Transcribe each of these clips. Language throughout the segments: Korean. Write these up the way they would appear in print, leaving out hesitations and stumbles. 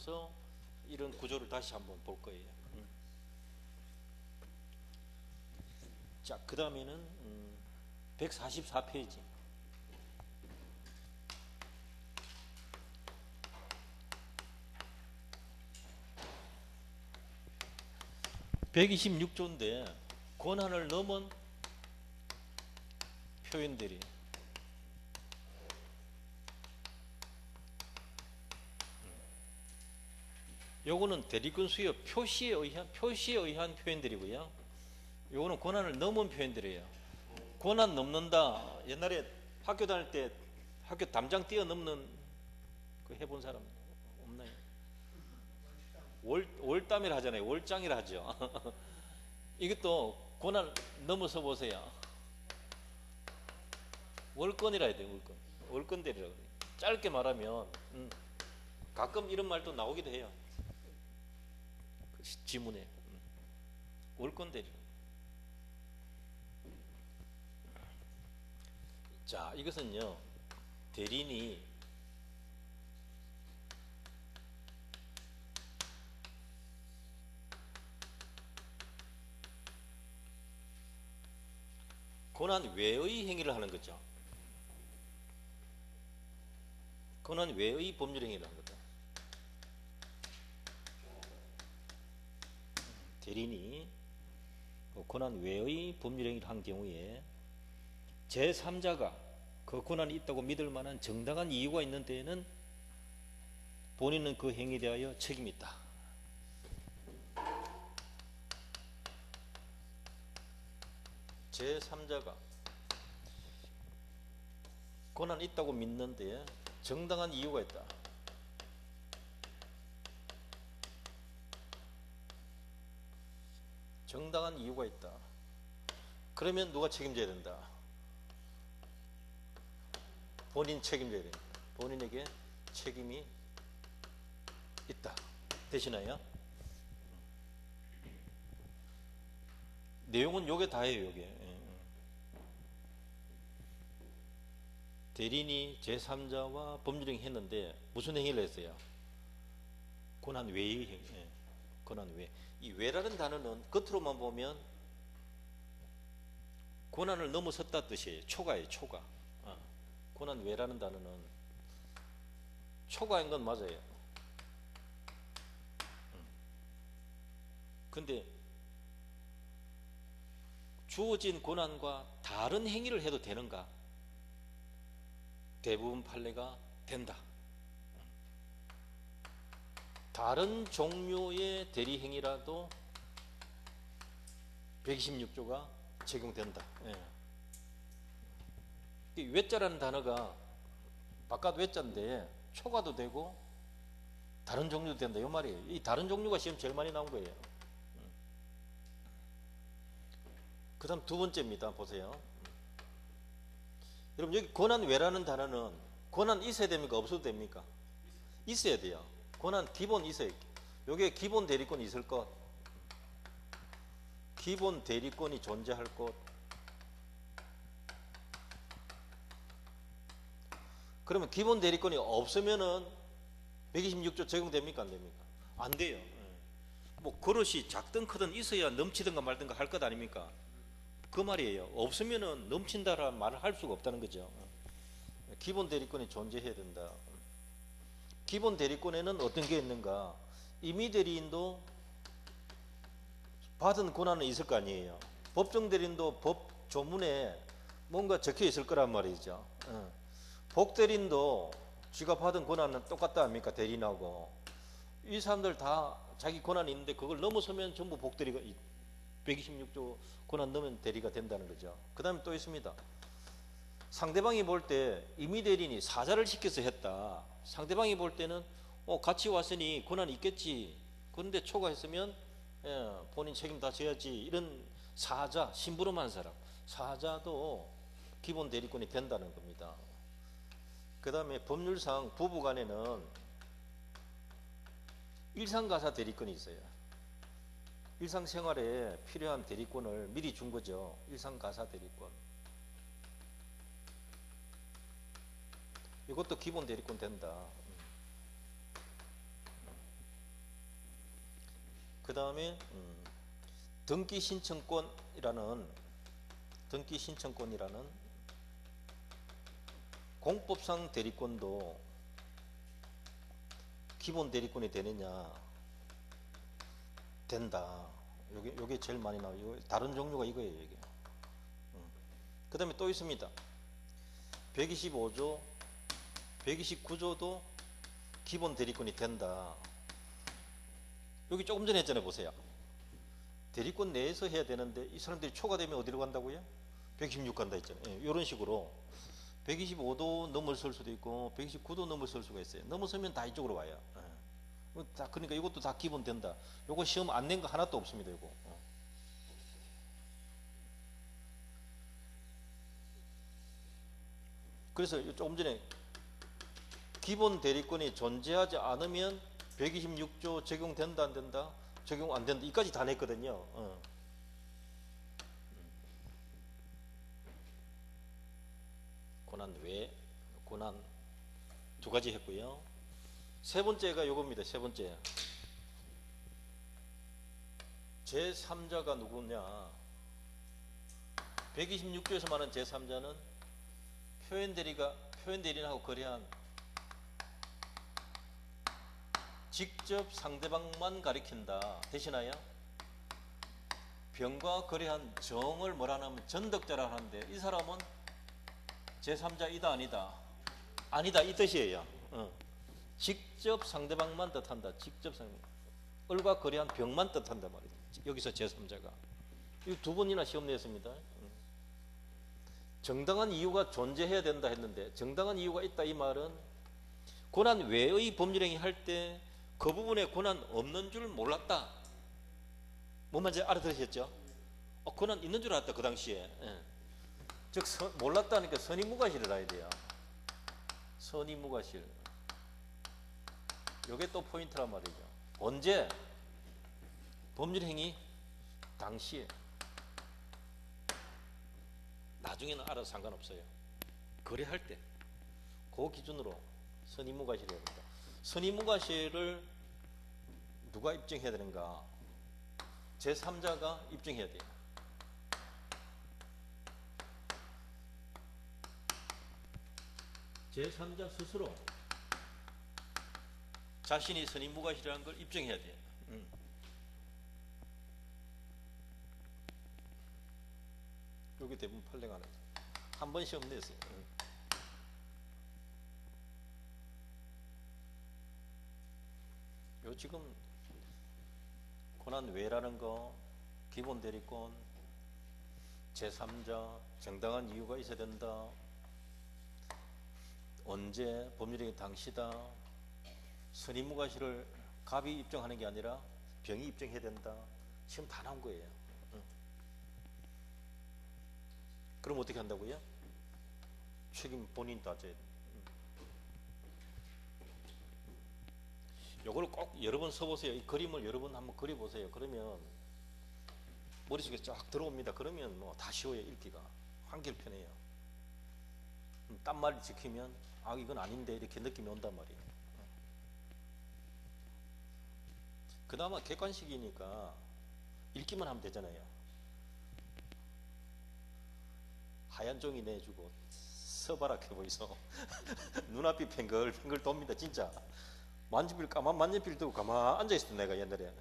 하면서 이런 구조를 다시 한번 볼 거예요. 자, 그 다음에는 144페이지. (126조인데) 권한을 넘은 표현들이 요거는 대리권 수요 표시에 의한 표현들이고요. 요거는 권한을 넘은 표현들이에요. 권한 넘는다. 옛날에 학교 다닐 때 학교 담장 뛰어넘는 그 해본 사람 없나요? 월담이라 하잖아요. 월장이라 하죠. 이것도 권한 넘어서 보세요. 월권이라 해야 돼요. 월권 대리라고 그래요. 짧게 말하면 가끔 이런 말도 나오기도 해요. 지문에 월권 대리. 자, 이것은요, 대리인이 권한 외의 행위를 하는 거죠. 권한 외의 법률 행위를 하는 거죠. 대리인이 권한 외의 법률 행위를 한 경우에 제3자가 그 권한이 있다고 믿을 만한 정당한 이유가 있는 때에는 본인은 그 행위에 대하여 책임이 있다. 제3자가 권한이 있다고 믿는데 정당한 이유가 있다. 정당한 이유가 있다. 그러면 누가 책임져야 된다? 본인 책임져야 됩니다. 본인에게 책임이 있다. 되시나요? 내용은 요게 다예요. 요게. 대리인이 제3자와 법률행위 했는데 무슨 행위를 했어요? 권한 외의 행위. 권한 외. 이 외라는 단어는 겉으로만 보면 권한을 넘어섰다 뜻이에요. 초과예요. 초과. 권한 외라는 단어는 초과인 건 맞아요. 근데 주어진 권한과 다른 행위를 해도 되는가? 대부분 판례가 된다. 다른 종류의 대리 행위라도 126조가 적용된다. 외자라는 단어가 바깥 외자인데 초과도 되고 다른 종류도 된다. 이 말이에요. 이 다른 종류가 시험 제일 많이 나온 거예요. 그 다음 두 번째입니다. 보세요. 여러분, 여기 권한 외라는 단어는 권한 있어야 됩니까? 없어도 됩니까? 있어야 돼요. 권한 기본 있어요. 여기에 기본 대리권이 있을 것, 기본 대리권이 존재할 것. 그러면 기본 대리권이 없으면은 126조 적용됩니까? 안 됩니까? 안 돼요. 뭐 그릇이 작든 크든 있어야 넘치든가 말든가 할 것 아닙니까? 그 말이에요. 없으면은 넘친다라는 말을 할 수가 없다는 거죠. 기본 대리권이 존재해야 된다. 기본 대리권에는 어떤 게 있는가? 임의 대리인도 받은 권한은 있을 거 아니에요. 법정 대리인도 법 조문에 뭔가 적혀 있을 거란 말이죠. 복 대리인도 지가 받은 권한은 똑같다 합니까? 대리인하고. 이 사람들 다 자기 권한이 있는데 그걸 넘어서면 전부 복 대리가 126조 권한 넘으면 대리가 된다는 거죠. 그 다음에 또 있습니다. 상대방이 볼 때 임의 대리인이 사자를 시켜서 했다. 상대방이 볼 때는 같이 왔으니 권한이 있겠지. 그런데 초과했으면 본인 책임 다 져야지. 이런 사자, 심부름한 사람, 사자도 기본 대리권이 된다는 겁니다. 그 다음에 법률상 부부간에는 일상가사 대리권이 있어요. 일상생활에 필요한 대리권을 미리 준 거죠. 일상가사 대리권. 이것도 기본 대리권 된다. 그 다음에 등기 신청권이라는 공법상 대리권도 기본 대리권이 되느냐? 된다. 요게 제일 많이 나와요. 다른 종류가 이거예요, 이게. 그 다음에 또 있습니다. 125조, 129조도 기본 대리권이 된다. 여기 조금 전에 했잖아요, 보세요. 대리권 내에서 해야 되는데 이 사람들이 초과되면 어디로 간다고요? 116 간다 했잖아요. 이런 식으로 125도 넘어설 수도 있고 129도 넘어설 수가 있어요. 넘어서면 다 이쪽으로 와요. 다 그러니까 이것도 다 기본 된다. 요거 시험 안 낸 거 하나도 없습니다. 요거. 그래서 조금 전에 기본 대리권이 존재하지 않으면 126조 적용된다 안 된다? 적용 안 된다. 이까지 다 냈거든요. 고난 외, 고난 두 가지 했고요. 세 번째가 요겁니다. 세 번째. 제3자가 누구냐? 126조에서 말하는 제3자는 표현대리인하고 거래한 직접 상대방만 가리킨다. 대신하여 병과 거래한 정을 뭐라 하면 전덕자라 하는데 이 사람은 제3자이다 아니다? 아니다 이 뜻이에요. 직접 상대방만 뜻한다. 직접 을과 거래한 병만 뜻한다 말이죠. 여기서 제3자가 이 두 번이나 시험 냈습니다. 정당한 이유가 존재해야 된다 했는데 정당한 이유가 있다 이 말은 고난 외의 법률행위 할 때 그 부분에 고난 없는 줄 몰랐다. 뭔 말인지 알아들으셨죠? 고난 있는 줄 알았다 그 당시에. 즉 몰랐다니까 선의무과실을 해야 돼요. 선의무과실. 요게 또 포인트란 말이죠. 언제? 법률행위 당시에. 나중에는 알아서 상관없어요. 거래할 때. 그 기준으로 선의무과실이라고 합니다. 선의무과실을 누가 입증해야 되는가? 제3자가 입증해야 돼요. 제3자 스스로 자신이 선의무과실이라는 걸 입증해야 돼요. 여기 대부분 판례가는 한 번 시험 냈어요. 요 지금 고난 외라는 거, 기본 대리권, 제3자, 정당한 이유가 있어야 된다. 언제, 법률행위 당시다. 선의무과실을 갑이 입증하는 게 아니라 병이 입증해야 된다. 지금 다 나온 거예요. 그럼 어떻게 한다고요? 책임 본인 따져야 돼. 요걸 꼭 여러 번 써보세요. 이 그림을 여러 번 한번 그려보세요. 그러면 머릿속에 쫙 들어옵니다. 그러면 뭐 다 쉬워요. 읽기가 한결편해요. 딴 말을 지키면 아 이건 아닌데 이렇게 느낌이 온단 말이에요. 그나마 객관식이니까 읽기만 하면 되잖아요. 하얀 종이 내주고 서바랗게 보이소. 눈앞이 팽글팽글 돕니다. 진짜. 만년필 까만 만년필 들고 가만 앉아있었던 내가 옛날에.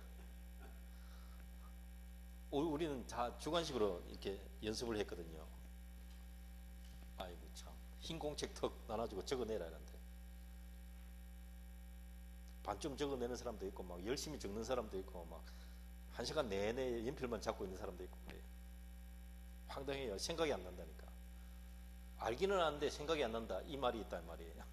우리는 다 주관식으로 이렇게 연습을 했거든요. 아이고 참 흰 공책 턱 나눠주고 적어내라 하는데 반쯤 적어내는 사람도 있고 막 열심히 적는 사람도 있고 막 1시간 내내 연필만 잡고 있는 사람도 있고 그래요. 황당해요. 생각이 안 난다니까. 알기는 아는데 생각이 안 난다 이 말이 있단 말이에요.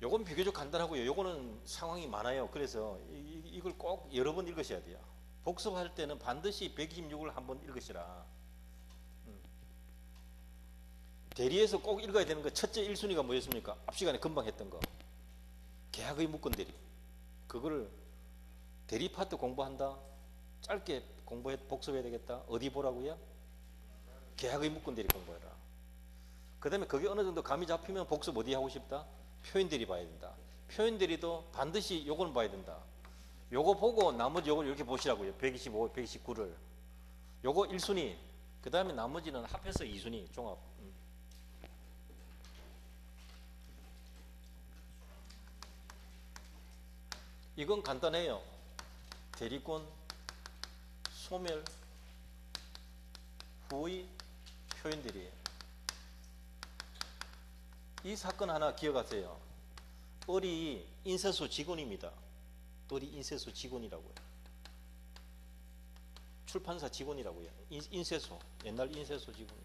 요건 비교적 간단하고요. 요거는 상황이 많아요. 그래서 이걸 꼭 여러 번 읽으셔야 돼요. 복습할 때는 반드시 126을 한번 읽으시라. 대리에서 꼭 읽어야 되는 거 첫째 1순위가 뭐였습니까? 앞 시간에 금방 했던 거. 계약의 무권 대리. 그거를 대리 파트 공부한다. 짧게 복습해야 되겠다. 어디 보라고요? 계약의 무권 대리 공부해라. 그 다음에 그게 어느 정도 감이 잡히면 복습 어디 하고 싶다? 표현들이 봐야 된다. 표현들이도 반드시 요걸 봐야 된다. 요거 보고 나머지 요걸 이렇게 보시라고요. 125, 129를. 요거 1순위. 그 다음에 나머지는 합해서 2순위 종합. 이건 간단해요. 대리권, 소멸, 후의 표현들이에요. 이 사건 하나 기억하세요. 을이 인쇄소 직원입니다. 을이 인쇄소 직원이라고요. 출판사 직원이라고요. 인쇄소, 옛날 인쇄소 직원.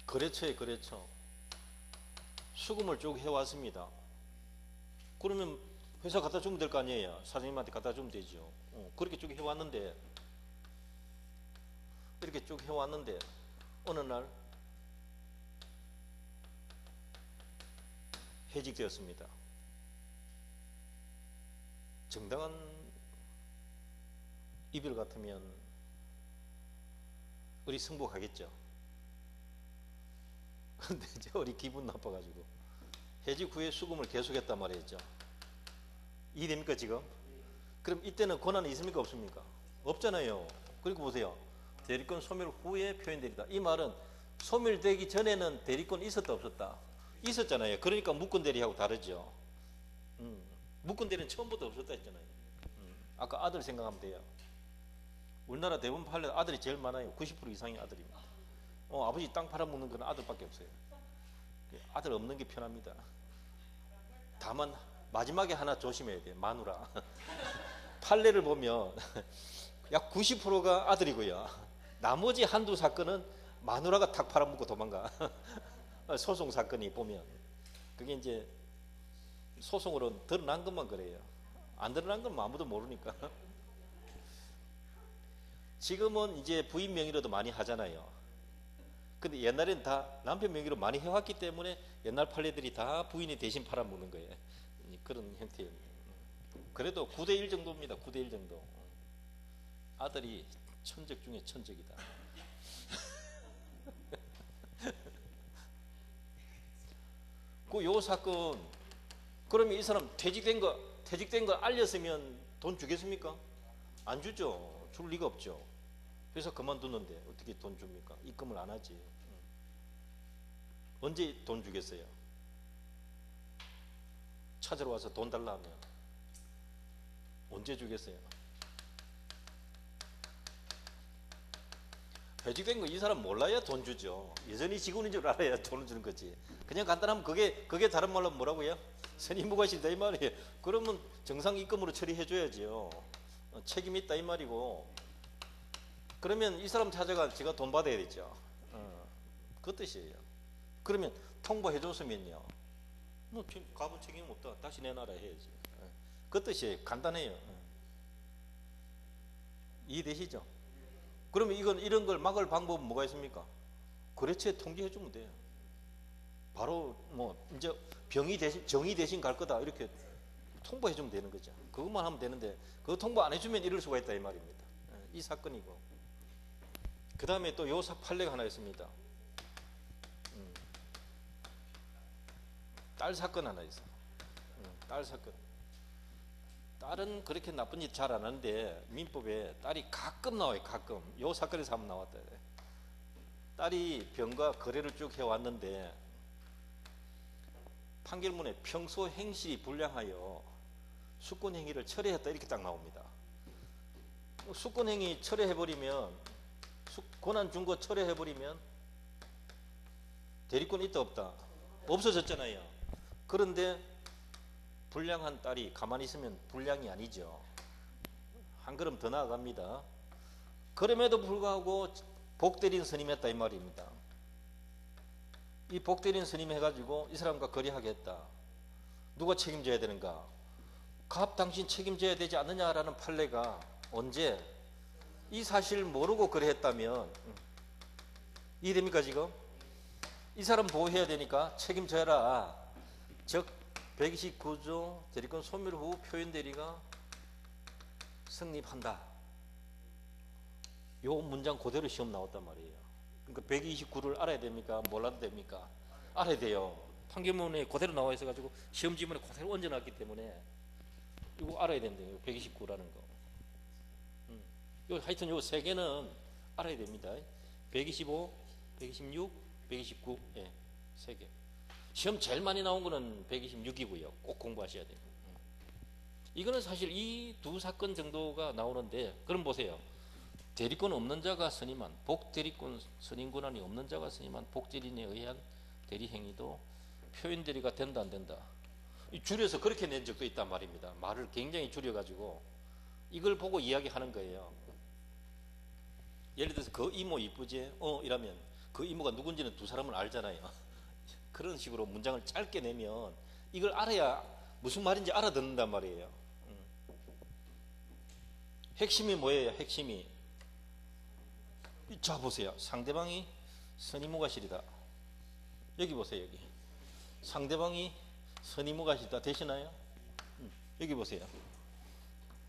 거래처에 거래처. 수금을 쭉 해왔습니다. 그러면 회사 갖다 주면 될 거 아니에요. 사장님한테 갖다 주면 되죠. 그렇게 쭉 해왔는데, 이렇게 쭉 해왔는데 어느 날 해직되었습니다. 정당한 이별 같으면 우리 승복하겠죠. 근데 이제 우리 기분 나빠가지고 해직 후에 수금을 계속했단 말이죠. 이해됩니까 지금? 그럼 이때는 권한이 있습니까 없습니까? 없잖아요. 그리고 보세요. 대리권 소멸 후에 표현되리다. 이 말은 소멸되기 전에는 대리권이 있었다 없었다? 있었잖아요. 그러니까 무권 대리하고 다르죠. 무권 대리는 처음부터 없었다 했잖아요. 아까 아들 생각하면 돼요. 우리나라 대부분 판례 아들이 제일 많아요. 90% 이상의 아들입니다. 아버지 땅 팔아먹는 건 아들밖에 없어요. 아들 없는 게 편합니다. 다만 마지막에 하나 조심해야 돼요. 마누라. 판례를 보면 약 90%가 아들이고요. 나머지 한두 사건은 마누라가 탁 팔아먹고 도망가. 소송 사건이 보면 그게 이제 소송으로 드러난 것만 그래요. 안 드러난 건 아무도 모르니까. 지금은 이제 부인 명의로도 많이 하잖아요. 근데 옛날엔 다 남편 명의로 많이 해왔기 때문에 옛날 판례들이 다 부인이 대신 팔아먹는 거예요. 그런 형태예요. 그래도 9대1 정도입니다. 9대1 정도. 아들이 천적 중에 천적이다. 요 사건, 그러면 이 사람 퇴직된 거 알렸으면 돈 주겠습니까? 안 주죠. 줄 리가 없죠. 회사 그만두는데 어떻게 돈 줍니까? 입금을 안 하지. 언제 돈 주겠어요? 찾으러 와서 돈 달라 하면 언제 주겠어요? 퇴직된 거 이 사람 몰라야 돈 주죠. 여전히 직원인 줄 알아야 돈을 주는 거지. 그냥 간단하면 그게 다른 말로 뭐라고요? 선임무과실이다 이 말이에요. 그러면 정상 입금으로 처리해 줘야지요. 책임 있다 이 말이고. 그러면 이 사람 찾아가 제가 돈 받아야 되죠. 그 뜻이에요. 그러면 통보해 줬으면요. 뭐 가부 책임 없다. 다시 내놔라 해야지. 그 뜻이에요. 간단해요. 이해되시죠? 그러면 이런 걸 막을 방법은 뭐가 있습니까? 거래처에 통지해 주면 돼요. 바로 뭐 이제 정의 대신 갈 거다 이렇게 통보해 주면 되는 거죠. 그것만 하면 되는데 그거 통보 안 해주면 이럴 수가 있다 이 말입니다. 이 사건이고. 그 다음에 또 요 판례가 하나 있습니다. 딸 사건 하나 있어요. 딸 사건. 딸은 그렇게 나쁜 짓 잘 안 하는데 민법에 딸이 가끔 나와요. 가끔. 요 사건에서 한번 나왔다. 딸이 병과 거래를 쭉 해왔는데 판결문에 평소 행실이 불량하여 수권행위를 철회했다 이렇게 딱 나옵니다. 수권행위 철회해버리면 권한 준 거 철회해버리면 대리권 있다 없다? 없어졌잖아요. 그런데 불량한 딸이 가만히 있으면 불량이 아니죠. 한 걸음 더 나아갑니다. 그럼에도 불구하고 복대린 스님했다 이 말입니다. 이 복대린 스님 해가지고 이 사람과 거래하겠다. 누가 책임져야 되는가? 갑 당신 책임져야 되지 않느냐라는 판례가 언제? 이 사실 모르고 거래했다면 이해됩니까 지금? 이 사람 보호해야 되니까 책임져라. 즉 129조 대리권 소멸 후 표현 대리가 성립한다. 요 문장 그대로 시험 나왔단 말이에요. 그러니까 129를 알아야 됩니까? 몰라도 됩니까? 알아야 돼요. 판결문에 그대로 나와 있어가지고 시험 지문에 그대로 얹어놨기 때문에 이거 알아야 된대요. 129라는 거. 요 하여튼 요 세 개는 알아야 됩니다. 125, 126, 129, 예, 세 개. 시험 제일 많이 나온 거는 126이고요. 꼭 공부하셔야 돼요. 이거는 사실 이 두 사건 정도가 나오는데, 그럼 보세요. 대리권 없는 자가 선임한, 복대리권 선임 권한이 없는 자가 선임한 복대리인에 의한 대리행위도 표현 대리가 된다 안 된다. 줄여서 그렇게 낸 적도 있단 말입니다. 말을 굉장히 줄여가지고 이걸 보고 이야기하는 거예요. 예를 들어서 그 이모 이쁘지? 이라면 그 이모가 누군지는 두 사람은 알잖아요. 그런 식으로 문장을 짧게 내면 이걸 알아야 무슨 말인지 알아듣는단 말이에요. 핵심이 뭐예요? 핵심이. 자 보세요. 상대방이 선의무가실이다. 여기 보세요. 여기 상대방이 선의무가실이다. 되시나요? 여기 보세요.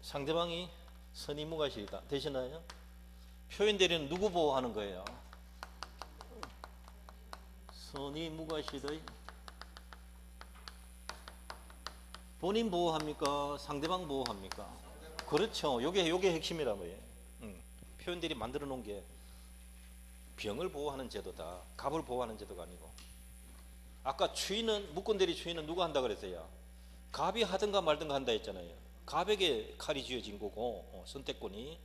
상대방이 선의무가실이다. 되시나요? 표현 대리는 누구 보호하는 거예요? 선의무가실의 본인 보호합니까? 상대방 보호합니까? 그렇죠. 요게 핵심이란 거예요. 표현 대리 만들어 놓은 게 병을 보호하는 제도다. 갑을 보호하는 제도가 아니고. 아까 추인은, 무권 대리 추인은 누가 한다 그랬어요? 갑이 하든가 말든가 한다 했잖아요. 갑에게 칼이 쥐어진 거고, 선택권이.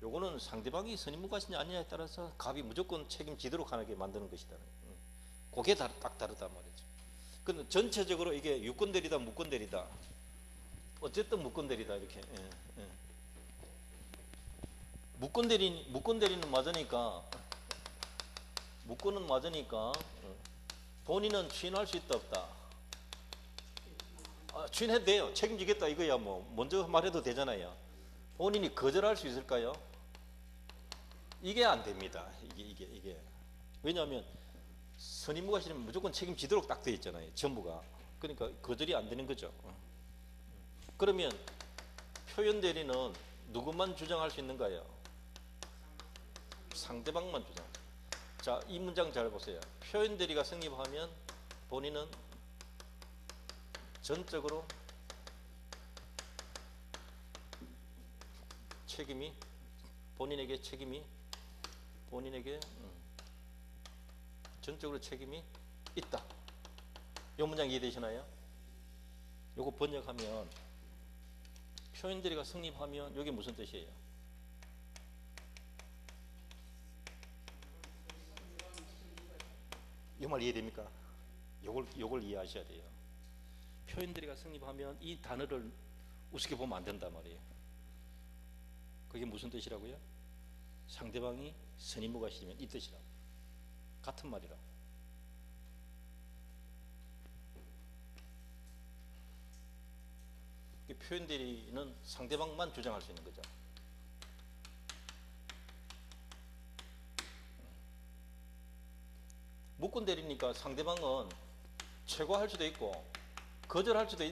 요거는 상대방이 선임무가시냐 아니냐에 따라서 갑이 무조건 책임지도록 하게 만드는 것이다. 그게 딱 다르단 말이죠. 근데 전체적으로 이게 유권 대리다, 무권 대리다. 어쨌든 무권 대리다 이렇게. 무권 대리는 맞으니까, 무권은 맞으니까 본인은 추인할 수 있다 없다. 추인해도 돼요. 책임지겠다 이거야. 뭐 먼저 말해도 되잖아요. 본인이 거절할 수 있을까요? 이게 안 됩니다. 이게 왜냐하면 선임무가 싫으면 무조건 책임지도록 딱 돼 있잖아요. 전부가. 그러니까 거절이 안 되는 거죠. 그러면 표현 대리는 누구만 주장할 수 있는가요? 상대방만 주장. 자, 이 문장 잘 보세요. 표현 대리가 성립하면 본인은 전적으로 책임이 본인에게 전적으로 책임이 있다. 이 문장 이해되시나요? 요거 번역하면 표현 대리가 성립하면 이게 무슨 뜻이에요? 이 말 이해됩니까? 요걸 이해하셔야 돼요. 표현 대리가 성립하면 이 단어를 우습게 보면 안 된단 말이에요. 그게 무슨 뜻이라고요? 상대방이 선임무가시면 이 뜻이라고. 같은 말이라고. 표현 대리는 상대방만 주장할 수 있는 거죠. 무권 대리니까 상대방은 최고할 수도 있고 거절할 수도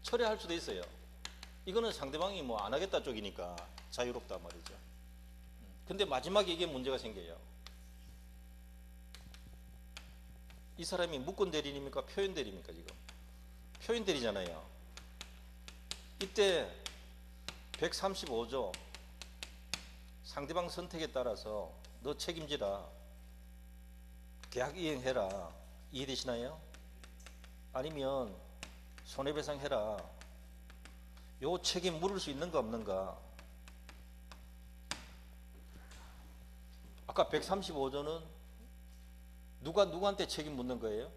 철회할 수도 있어요. 이거는 상대방이 뭐 안 하겠다 쪽이니까 자유롭단 말이죠. 근데 마지막에 이게 문제가 생겨요. 이 사람이 무권 대리입니까? 표현 대리입니까? 지금 표현 대리잖아요. 이때 135조 상대방 선택에 따라서 너 책임지라, 계약 이행해라, 이해되시나요? 아니면 손해배상 해라, 요 책임 물을 수 있는가 없는가. 아까 135조는 누구한테 책임 묻는 거예요?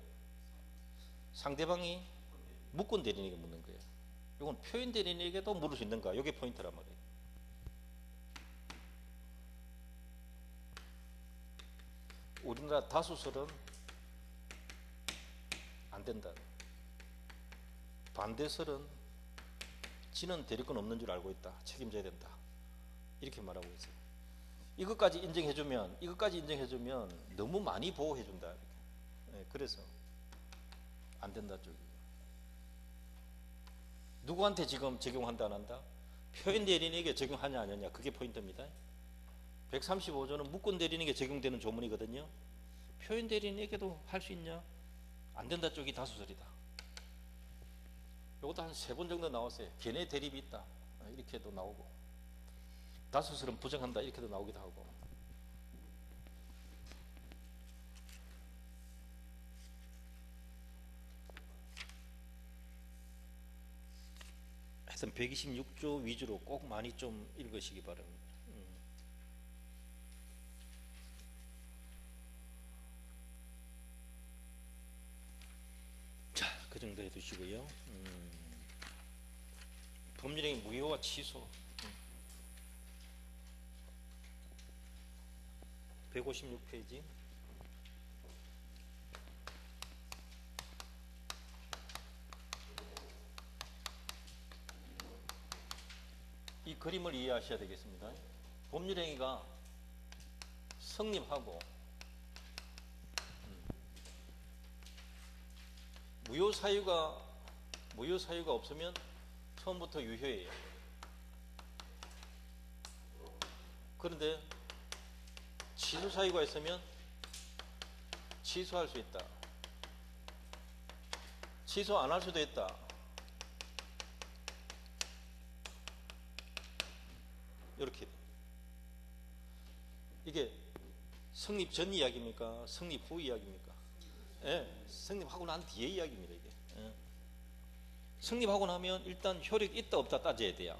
상대방이 무권 대리인에게 묻는 거예요. 이건 표현 대리인에게도 물을 수 있는가, 이게 포인트란 말이에요. 우리나라 다수설은 안 된다. 반대설은 지는 대리권 없는 줄 알고 있다. 책임져야 된다. 이렇게 말하고 있어요. 이것까지 인정해주면 너무 많이 보호해준다. 네, 그래서 안 된다 쪽이. 누구한테 지금 적용한다 안 한다? 표현 대리인에게 적용하냐 안 하냐, 그게 포인트입니다. 135조는 무권 대리인에게 적용되는 조문이거든요. 표현 대리인에게도 할 수 있냐? 안 된다 쪽이 다수설이다. 이것도 한 3번 정도 나왔어요. 견해 대립이 있다. 이렇게도 나오고, 다수설은 부정한다. 이렇게도 나오기도 하고. 하여튼 126조 위주로 꼭 많이 좀 읽으시기 바랍니다. 자, 그 정도 해두시고요. 법률행위 무효와 취소. 156페이지. 이 그림을 이해하셔야 되겠습니다. 법률행위가 성립하고 무효 사유가 없으면 처음부터 유효예요. 그런데 취소 사유가 있으면 취소할 수 있다. 취소 안 할 수도 있다. 이렇게. 이게 성립 전 이야기입니까? 성립 후 이야기입니까? 예, 성립하고 난 뒤에 이야기입니다. 이게. 예. 성립하고 나면 일단 효력이 있다 없다 따져야 돼요.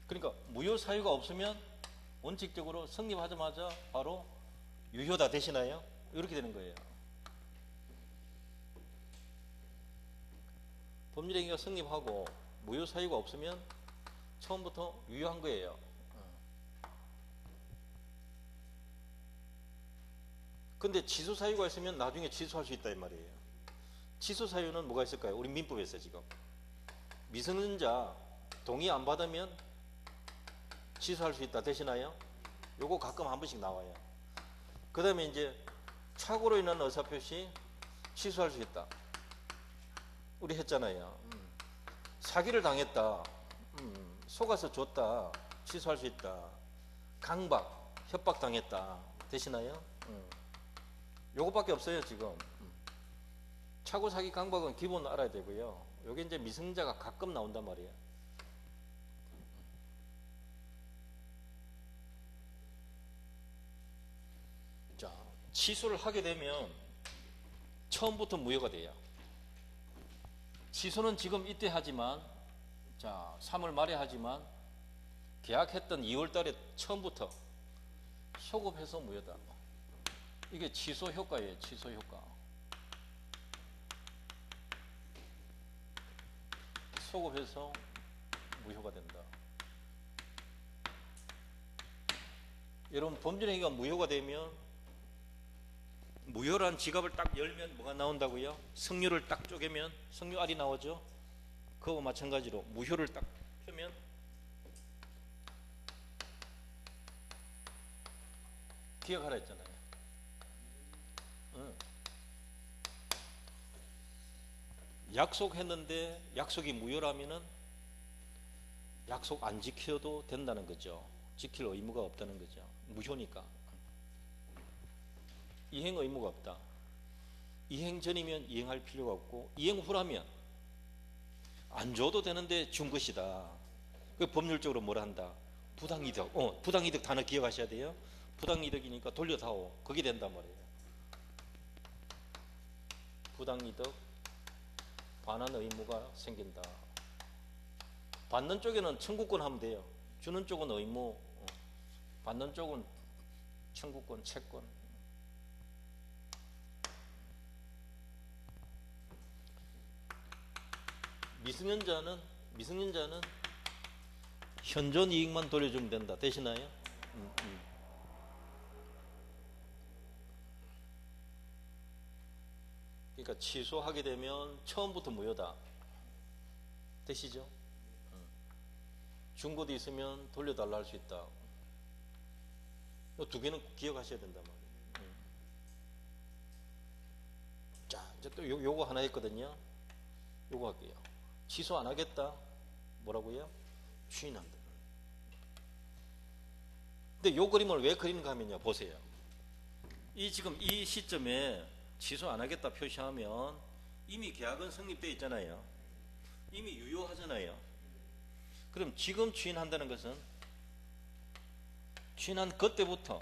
그러니까 무효 사유가 없으면 원칙적으로 성립하자마자 바로 유효다 되시나요? 이렇게 되는 거예요. 법률행위가 성립하고 무효 사유가 없으면 처음부터 유효한 거예요. 근데 취소 사유가 있으면 나중에 취소할 수 있다 이 말이에요. 취소 사유는 뭐가 있을까요? 우리 민법에서 지금 미성년자 동의 안 받으면 취소할 수 있다 되시나요? 요거 가끔 한 번씩 나와요. 그 다음에 이제 착오로 인한 의사표시 취소할 수 있다. 우리 했잖아요. 사기를 당했다. 속아서 줬다. 취소할 수 있다. 강박, 협박 당했다. 되시나요? 요것밖에 없어요 지금. 착오, 사기, 강박은 기본 알아야 되고요. 요게 이제 미성년자가 가끔 나온단 말이에요. 자, 취소를 하게 되면 처음부터 무효가 돼요. 취소는 지금 이때 하지만, 자, 3월 말에 하지만 계약했던 2월 달에 처음부터 소급해서 무효다. 이게 취소 효과예요. 취소 효과. 소급해서 무효가 된다. 여러분 법률행위가 무효가 되면, 무효란 지갑을 딱 열면 뭐가 나온다고요? 성료를 딱 쪼개면 성료알이 나오죠. 그거와 마찬가지로 무효를 딱 펴면 기억하라 했잖아요. 약속했는데 약속이 무효라면은 약속 안 지켜도 된다는 거죠. 지킬 의무가 없다는 거죠. 무효니까. 이행 의무가 없다. 이행 전이면 이행할 필요가 없고, 이행 후라면 안 줘도 되는데 준 것이다. 그 법률적으로 뭐라 한다? 부당이득. 부당이득 단어 기억하셔야 돼요. 부당이득이니까 돌려다오. 그게 된단 말이에요. 부당이득 반환 의무가 생긴다. 받는 쪽에는 청구권 하면 돼요. 주는 쪽은 의무, 받는 쪽은 청구권, 채권. 미성년자는 현존 이익만 돌려주면 된다. 되시나요? 그러니까 취소하게 되면 처음부터 무효다. 되시죠? 중고도 있으면 돌려달라 할 수 있다. 이 두 개는 기억하셔야 된단 말이에요. 자, 이제 또 요거 하나 있거든요. 요거 할게요. 취소 안 하겠다. 뭐라고요? 추인한다. 근데 요 그림을 왜 그리는가 하면요. 보세요. 이 지금 이 시점에 취소 안 하겠다 표시하면 이미 계약은 성립되어 있잖아요. 이미 유효하잖아요. 그럼 지금 추인한다는 것은 추인한 그때부터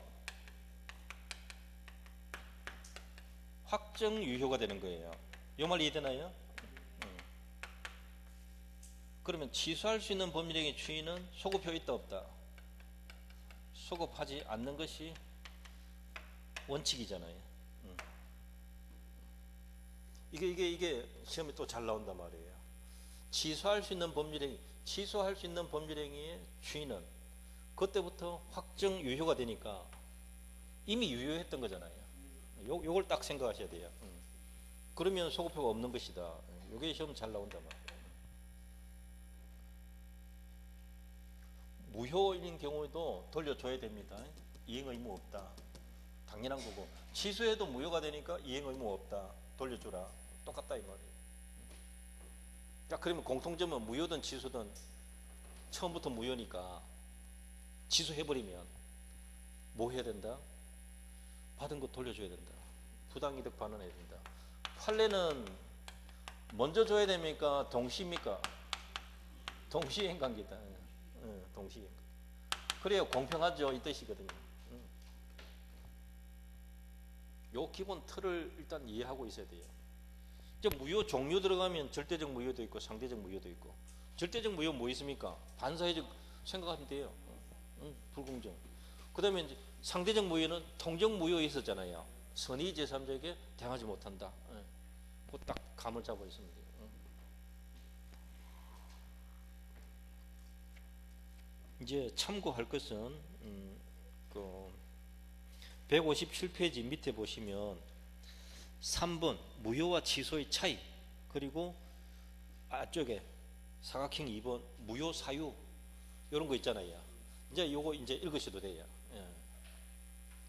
확정 유효가 되는 거예요. 이 말 이해되나요? 그러면 취소할 수 있는 법률행위 추인은 소급효 있다 없다? 소급하지 않는 것이 원칙이잖아요. 이게 시험에 또 잘 나온단 말이에요. 취소할 수 있는 법률행위의 추인은 그때부터 확정 유효가 되니까 이미 유효했던 거잖아요. 요걸 딱 생각하셔야 돼요. 그러면 소급효가 없는 것이다. 요게 시험 잘 나온단 말이에요. 무효인 경우에도 돌려줘야 됩니다. 이행 의무 없다. 당연한 거고, 취소해도 무효가 되니까 이행 의무 없다. 돌려주라. 똑같다 이 말이에요. 자, 그러면 공통점은 무효든 취소든 처음부터 무효니까 취소해버리면 뭐 해야 된다? 받은 거 돌려줘야 된다. 부당이득 반환해야 된다. 판례는 먼저 줘야 됩니까? 동시입니까? 동시행관계다. 동시행관. 그래야 공평하죠 이 뜻이거든요. 요 기본 틀을 일단 이해하고 있어야 돼요. 이제 무효 종류 들어가면 절대적 무효도 있고 상대적 무효도 있고. 절대적 무효 뭐 있습니까? 반사회적 생각하면 돼요. 불공정. 그 다음에 이제 상대적 무효는 통정 무효 있었잖아요. 선의 제3자에게 대항하지 못한다. 그 딱 감을 잡아 있으면 돼요. 이제 참고할 것은 그 157페이지 밑에 보시면 3번 무효와 취소의 차이, 그리고 앞쪽에 사각형 2번 무효 사유 이런 거 있잖아요. 이제 요거 이제 읽으셔도 돼요. 예.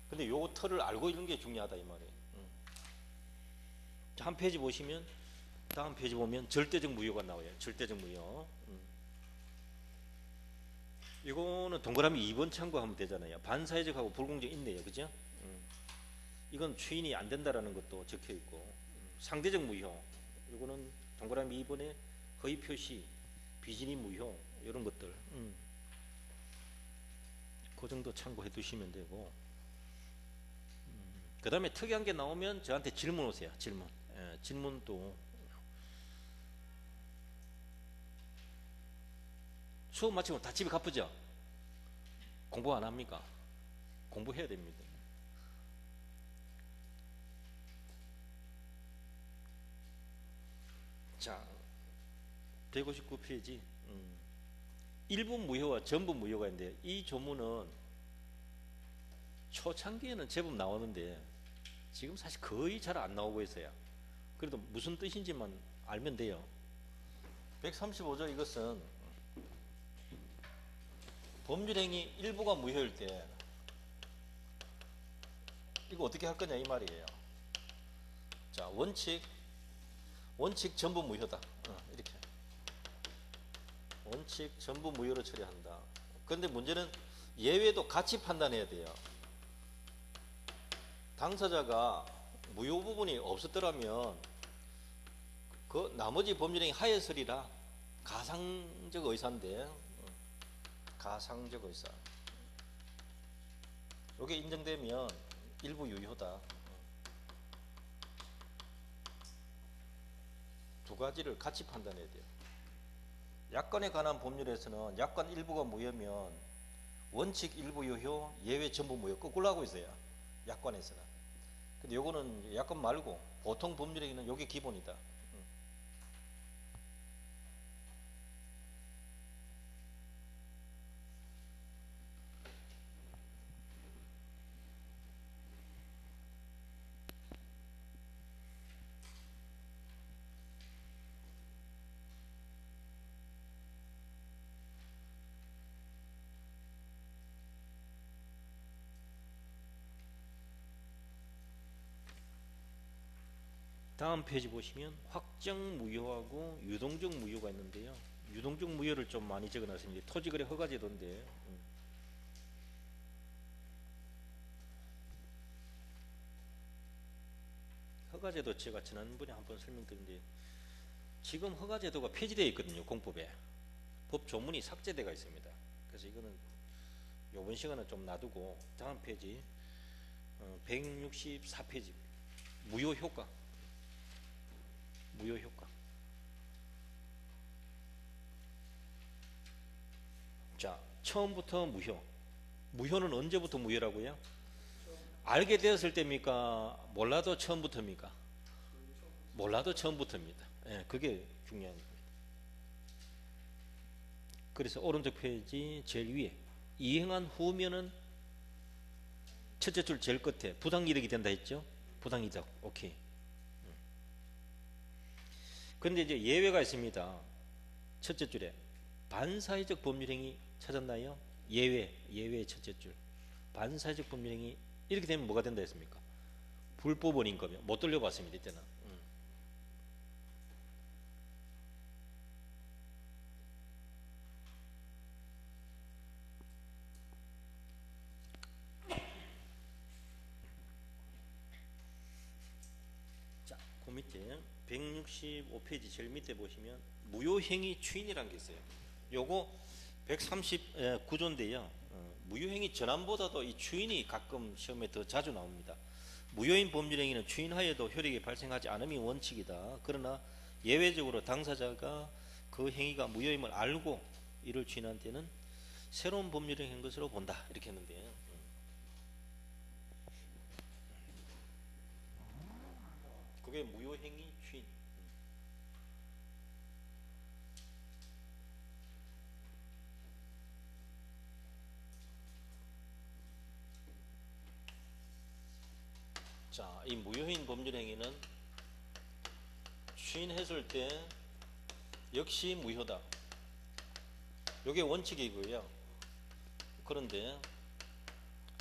근데 요거 틀을 알고 읽는 게 중요하다 이 말이에요. 한 페이지 보시면 다음 페이지 보면 절대적 무효가 나와요. 절대적 무효. 이거는 동그라미 2번 참고하면 되잖아요. 반사회적하고 불공정 있네요. 그죠? 이건 추인이 안 된다라는 것도 적혀 있고, 상대적 무효. 이거는 동그라미 2번에 허위 표시, 비진이 무효 이런 것들. 그 정도 참고해 두시면 되고, 그 다음에 특이한 게 나오면 저한테 질문 오세요. 질문. 예, 질문도 수업 마치고 다 집에 가쁘죠? 공부 안 합니까? 공부해야 됩니다. 자, 159페이지. 일부 무효와 전부 무효가 있는데, 이 조문은 초창기에는 제법 나오는데 지금 사실 거의 잘 안 나오고 있어요. 그래도 무슨 뜻인지만 알면 돼요. 135조 이것은 법률행위 일부가 무효일 때 이거 어떻게 할 거냐 이 말이에요. 자, 원칙 전부 무효다. 이렇게 원칙 전부 무효로 처리한다. 그런데 문제는 예외도 같이 판단해야 돼요. 당사자가 무효 부분이 없었더라면 그 나머지 법률행위 하에서리라 가상적 의사인데, 가상적 의사 이게 인정되면 일부 유효다. 두 가지를 같이 판단해야 돼요. 약관에 관한 법률에서는 약관 일부가 무효면 원칙 일부 유효, 예외 전부 무효 거꾸로 하고 있어요. 약관에서는. 근데 요거는 약관 말고 보통 법률행위는 요게 기본이다. 다음 페이지 보시면 확정 무효하고 유동적 무효가 있는데요. 유동적 무효를 좀 많이 적어놨습니다. 토지거래 허가제도인데 허가제도 제가 지난번에 한번 설명드렸는데 지금 허가제도가 폐지되어 있거든요. 공법에 법 조문이 삭제되어 있습니다. 그래서 이거는 이번 시간은 좀 놔두고 다음 페이지 164페이지 무효효과. 자, 처음부터 무효는 언제부터 무효라고요? 알게 되었을 때입니까? 몰라도 처음부터입니까? 몰라도 처음부터입니다. 예, 그게 중요한 겁니다. 그래서 오른쪽 페이지 제일 위에 이행한 후면은 첫째 줄 제일 끝에 부당이득이 된다 했죠? 부당이득. 오케이. 그런데 이제 예외가 있습니다. 첫째 줄에 반사회적 법률행위 찾았나요? 예외의 첫째 줄. 반사회적 법률행위 이렇게 되면 뭐가 된다 했습니까? 불법원인 거면 못 돌려봤습니다. 이때는. 자, 그 밑에 165페이지 제일 밑에 보시면 무효행위 추인이라는 게 있어요. 요거 139조인데요. 무효행위 전환보다도 이 추인이 가끔 시험에 더 자주 나옵니다. 무효인 법률행위는 추인하여도 효력이 발생하지 않음이 원칙이다. 그러나 예외적으로 당사자가 그 행위가 무효임을 알고 이를 추인한 때는 새로운 법률행위인 것으로 본다. 이렇게 했는데요. 그게 무효행위 추인. 자, 이 무효인 법률행위는 추인했을 때 역시 무효다. 이게 원칙이고요. 그런데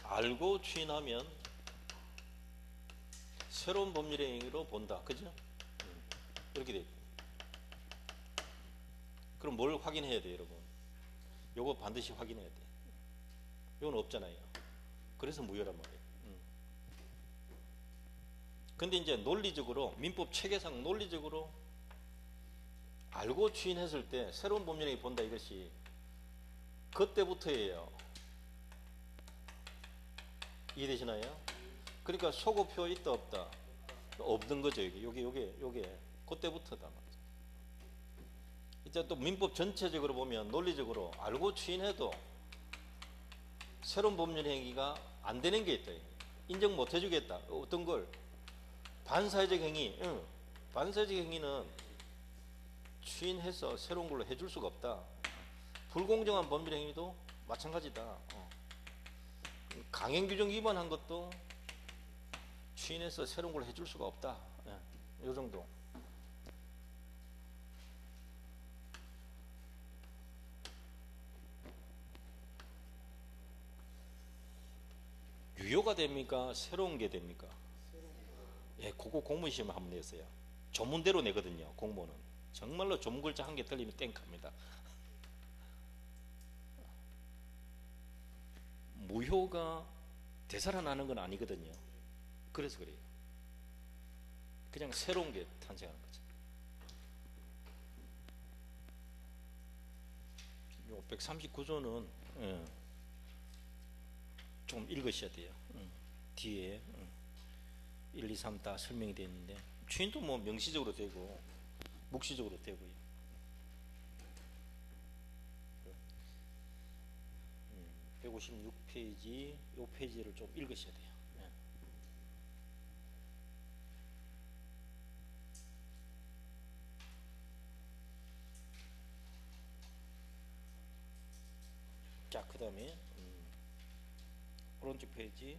알고 추인하면 새로운 법률행위로 본다. 그죠? 이렇게 돼 있고. 그럼 뭘 확인해야 돼요, 여러분? 요거 반드시 확인해야 돼. 이건 없잖아요. 그래서 무효란 말이에요. 근데 이제 논리적으로, 민법 체계상 논리적으로 알고 추인했을 때 새로운 법률행위 본다, 이것이 그때부터예요. 이해되시나요? 그러니까 소급표 있다 없다? 없는 거죠. 요게 그때부터다 말이죠. 이제 또 민법 전체적으로 보면 논리적으로 알고 추인해도 새로운 법률행위가 안 되는 게 있다. 인정 못 해주겠다. 어떤 걸? 반사회적 행위. 반사회적 행위는 추인해서 새로운 걸로 해줄 수가 없다. 불공정한 법률행위도 마찬가지다. 강행규정 위반한 것도 추인해서 새로운 걸 해줄 수가 없다. 이 정도. 유효가 됩니까? 새로운 게 됩니까? 예, 그거 공무원 시험에 한번 냈어요. 조문대로 내거든요. 공무원은 정말로 조문 글자 한 개 틀리면 땡갑니다. 무효가 되살아나는 건 아니거든요. 그래서 그래요. 그냥 새로운 게 탄생하는 거죠. 요 139조는 좀 읽으셔야 돼요. 뒤에 1, 2, 3 다 설명이 되어 있는데 추인도 뭐 명시적으로 되고 묵시적으로 되고요. 156페이지 요 페이지를 좀 읽으셔야 돼요. 자, 그 다음에 오른쪽 페이지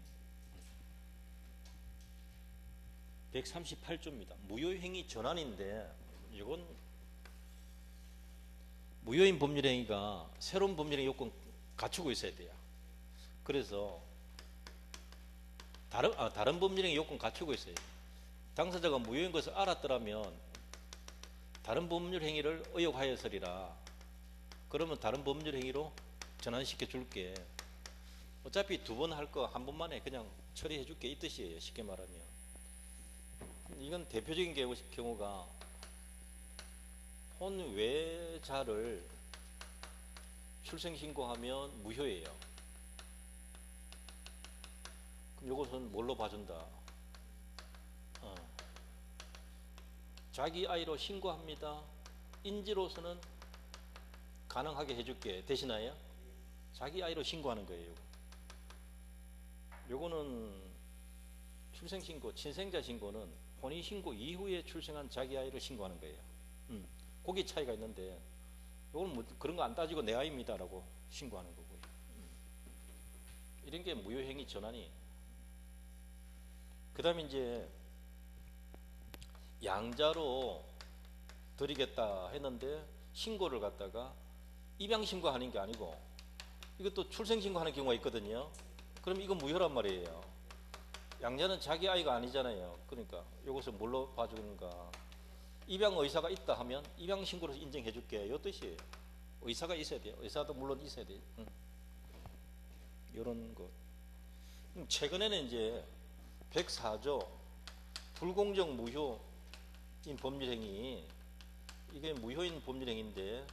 138조입니다. 무효행위 전환인데 이건 무효인 법률행위가 새로운 법률행위 요건 갖추고 있어야 돼요. 그래서 다른 법률행위 요건 갖추고 있어요. 당사자가 무효인 것을 알았더라면 다른 법률행위를 의혹하였으리라. 그러면 다른 법률행위로 전환시켜 줄게. 어차피 두 번 할 거 한 번만에 그냥 처리해 줄게 이 뜻이에요. 쉽게 말하면. 이건 대표적인 경우가 혼외자를 출생신고하면 무효예요. 그럼 이것은 뭘로 봐준다? 자기 아이로 신고합니다. 인지로서는 가능하게 해줄게. 대신하여 자기 아이로 신고하는 거예요. 요거는 출생신고, 친생자 신고는 혼인신고 이후에 출생한 자기 아이로 신고하는 거예요. 거기 차이가 있는데 요거는 뭐 그런 거 안 따지고 내 아이입니다 라고 신고하는 거고요. 이런 게 무효행위 전환이. 그 다음에 이제 양자로 드리겠다 했는데 신고를 갖다가 입양신고하는 게 아니고 이것도 출생신고하는 경우가 있거든요. 그럼 이건 무효란 말이에요. 양자는 자기 아이가 아니잖아요. 그러니까 이것을 뭘로 봐주는가? 입양 의사가 있다 하면 입양신고로 인정해 줄게. 이 뜻이에요. 의사가 있어야 돼요. 의사도 물론 있어야 돼요. 이런 것. 최근에는 이제 104조 불공정 무효인 법률행위, 이게 무효인 법률행위인데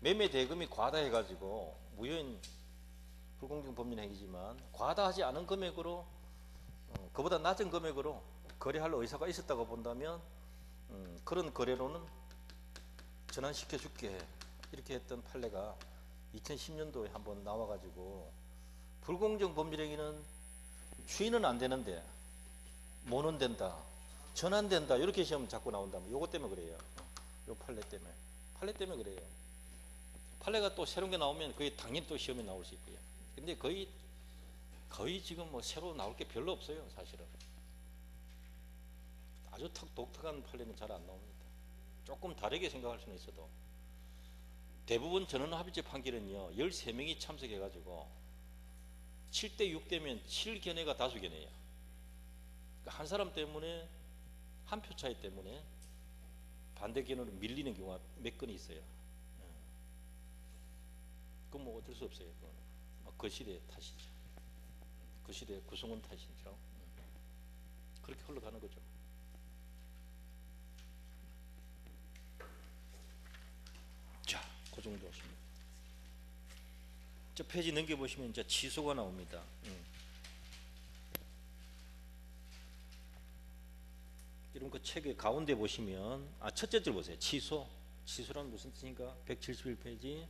매매 대금이 과다해 가지고 무효인 불공정 법률행위지만 과다하지 않은 금액으로 그보다 낮은 금액으로 거래할 의사가 있었다고 본다면 그런 거래로는 전환시켜 줄게 이렇게 했던 판례가 2010년도에 한번 나와 가지고 불공정 법률행위는 추인은 안 되는데 모는 된다, 전환된다 이렇게 시험 자꾸 나온다면 요거 때문에 그래요. 요 판례 때문에 그래요. 판례가 또 새로운 게 나오면 그게 당연히 또 시험에 나올 수 있고요. 근데 거의 지금 뭐 새로 나올 게 별로 없어요. 사실은 아주 독특한 판례는 잘 안 나옵니다. 조금 다르게 생각할 수는 있어도 대부분 전원합의체 판결은요 13명이 참석해 가지고 7대 6대면 7견해가 다수견해예요. 그러니까 한 사람 때문에 한 표 차이 때문에 반대 견해로 밀리는 경우가 몇 건이 있어요. 그건 뭐 어쩔 수 없어요. 그 시대의 탓이죠. 그 시대의 구성원 탓이죠. 그렇게 흘러가는 거죠. 자, 그 정도였습니다. 저 페이지 넘겨보시면 이제 취소가 나옵니다. 여러분 그 책의 가운데 보시면 첫째 줄 보세요. 취소란 무슨 뜻인가? 171페이지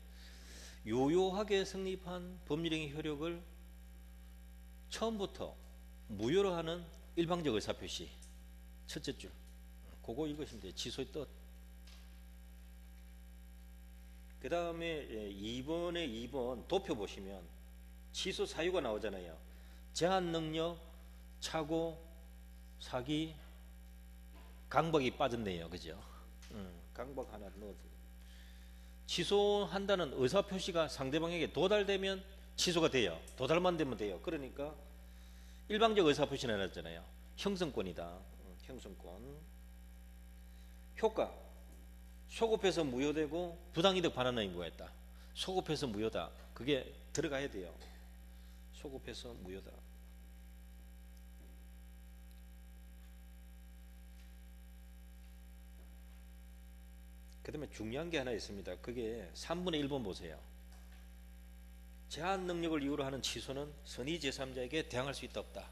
유효하게 성립한 법률행위 효력을 처음부터 무효로 하는 일방적 의사표시. 첫째 줄 그거 읽으시면 돼요. 취소의 뜻. 그 다음에 2번 도표 보시면 취소 사유가 나오잖아요. 제한 능력, 착오, 사기, 강박이 빠졌네요. 그죠? 강박 하나 넣어주고. 취소한다는 의사표시가 상대방에게 도달되면 취소가 돼요. 도달만 되면 돼요. 그러니까 일방적 의사표시는 해놨잖아요. 형성권이다. 형성권. 효과. 소급해서 무효되고 부당이득 반환 의무가 있다. 소급해서 무효다. 그게 들어가야 돼요. 소급해서 무효다. 그 다음에 중요한 게 하나 있습니다. 그게 3분의 1번 보세요. 제한 능력을 이유로 하는 취소는 선의 제3자에게 대항할 수 있다 없다?